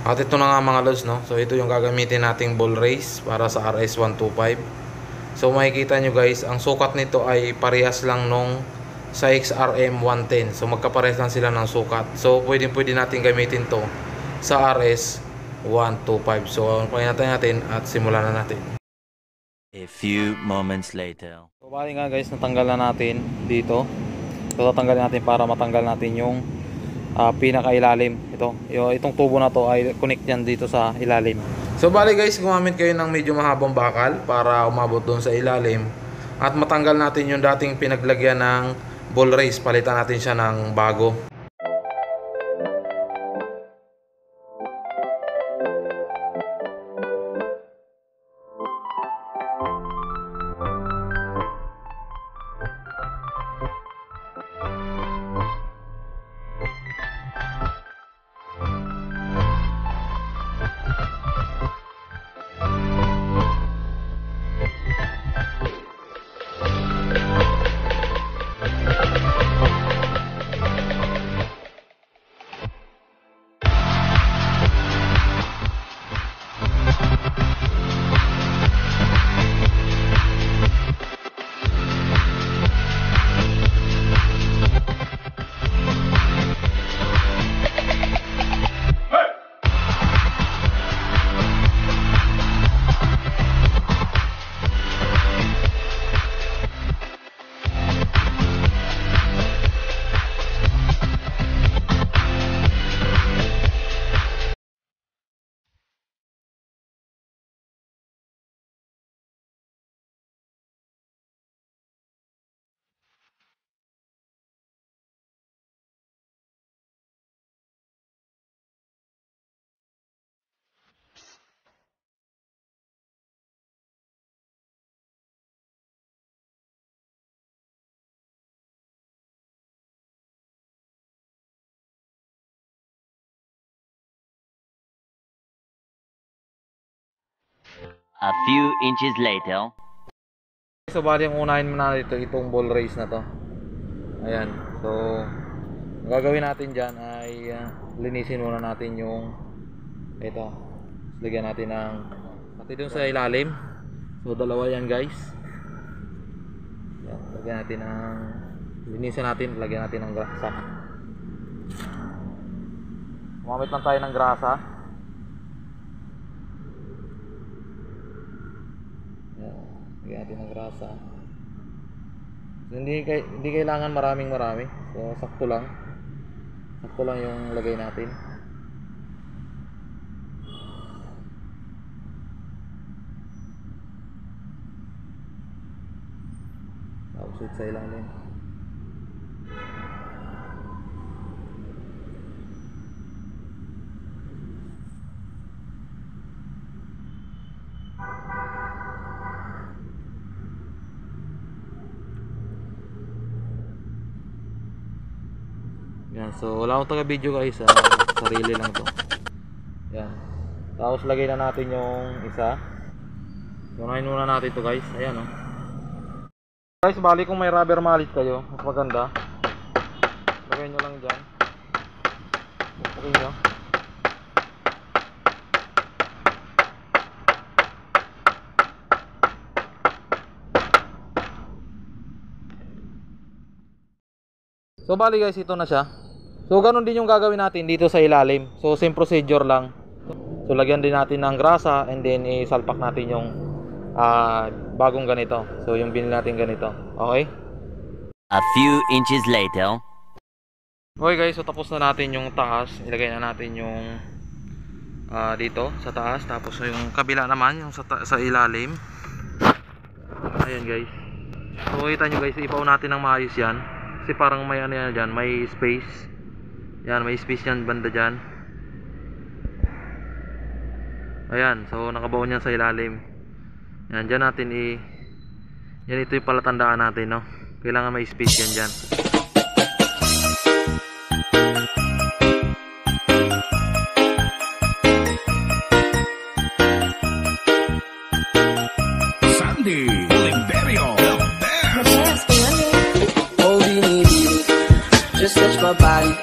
At ito na nga mga lods, no? So ito yung gagamitin nating ball race para sa RS125. So makikita nyo guys, ang sukat nito ay parehas lang nung sa XRM110. So magkaparehas lang sila ng sukat. So pwede natin gamitin to sa RS125. So pakinggan natin at simulan na natin. A few moments later. So bali nga guys, natanggal na natin dito. So tatanggalin natin para matanggal natin yung pinakailalim. Itong tubo na to ay connect yan dito sa ilalim. So bali guys, gumamit kayo ng medyo mahabang bakal para umabot doon sa ilalim at matanggal natin yung dating pinaglagyan ng ball race. Palitan natin siya ng bago. A few inches later. So bali yung unahin muna dito itong ball race na to. Ayan. So ang gagawin natin dyan ay linisin muna natin yung ito. Lagyan natin ng pati dun sa ilalim. So dalawa yan guys. Ayan. Lagyan natin ng linisin natin. Lagyan natin ng grasa. Gumamit lang tayo ng grasa. Lagyan natin ng grasa. So, hindi kailangan marami. So sakto lang yung lagay natin. Tapos sa ilalim. Yan, so wala akong taga-video guys, sarili lang to. Yan. Tapos lagay na natin yung isa. Unahin muna natin to guys. Ayan oh. Guys, bali kung may rubber mallet kayo, mas maganda. Lagay nyo lang dyan. Okay nyo. So bali guys, ito na siya. So ganun din yung gagawin natin dito sa ilalim. So same procedure lang. So lagyan din natin ng grasa and then isalpak natin yung bagong ganito. So yung binili natin ganito. Okay? A few inches later. Okay guys, so tapos na natin yung taas. Ilagay na natin yung dito sa taas. Tapos yung kabila naman, yung sa ilalim. Ayan guys. So kita nyo guys, ipaw natin ng maayos yan. Kasi parang may ano yan dyan, may space. Yan, may space yan banda dyan. Ayan, so nakabaon yan sa ilalim. Yan, dyan natin yan, ito yung palatandaan natin, no? Kailangan may space yan dyan. Sandy Oliverio, the best. Oh, just touch my body.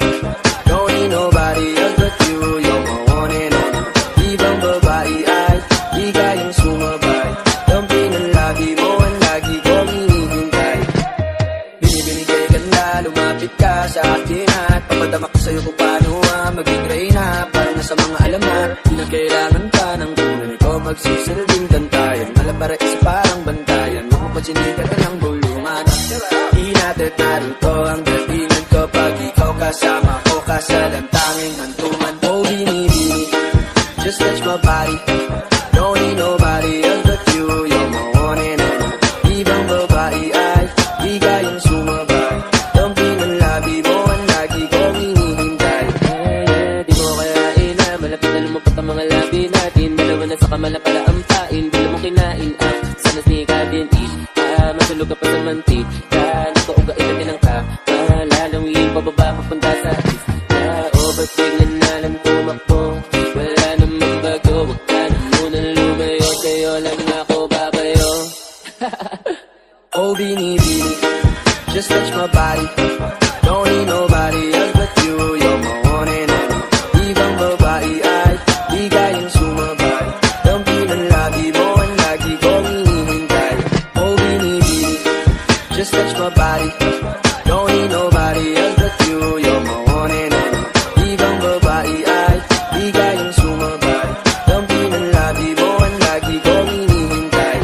Don't need nobody else but you. You're my one and only. magsisilbing gantayan. Malabara isa parang bantayan. Huwag mo pansinin ka ng bulungan. Di natin narito ang datingan kapag ikaw kasama ko. Kasalantanging hantuman. Oh, binibini, just touch my body. Don't need nobody else but you. You're my one and only. Ibang babae ay di kayang sumabay. Dumping ang labi mo ang lagi kong hinihintay. Di mo kayain na malapit na lumapot ang mga labi natin. Dalawa na sa kamala pala ang pain. Di mo kinain ang sana snikabin. Masulog ka pa sa mantik. Nakauga natin ang ka. Lalawin pababa papunta sa is. Ba't biglan na lang tumakbo? Wala namang bago. Huwag ka na munang lumayo. Sa'yo lang ako babayo. Oh, binibini, just touch my body. Don't need nobody else but you. You're my one and only. Ibang babae ay di kayang sumabay. Dumping ang labi mo ang lagi kong hinihintay. Oh, binibini, just touch my body. Don't need nobody else but you. You're my one and only. Ibang babae ay di kayang sumabay. Dumping ang labi mo ang lagi kong hinihintay.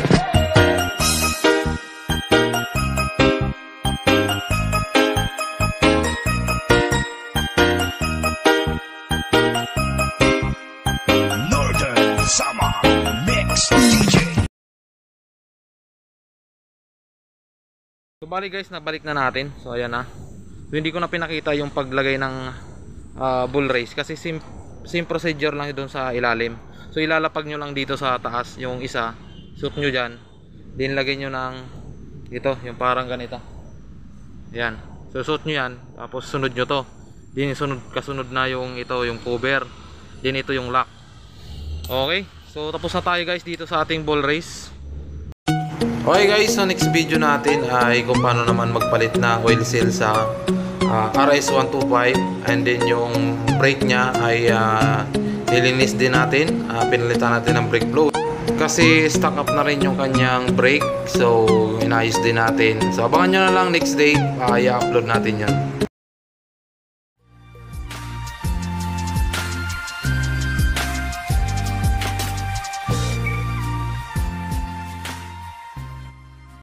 Northern Summer Mix DJ. So bali guys, nabalik na natin. So ayan na. So, hindi ko na pinakita yung paglagay ng bull race kasi same procedure lang doon sa ilalim. So ilalapag nyo lang dito sa taas yung isa, suot nyo dyan, din lagay nyo ng ito, yung parang ganito. Yan, so suot nyo yan, tapos sunod nyo to, din kasunod na yung ito, yung cover, din ito yung lock. Okay, so tapos na tayo guys dito sa ating bull race. Okay guys, so next video natin ay kung paano naman magpalit ng oil seal sa RS125, and then yung brake nya ay nilinis din natin, pinalitan natin ng brake fluid kasi stuck up na rin yung kanyang brake, so inayos din natin. So abangan nyo na lang next day, i-upload natin yan.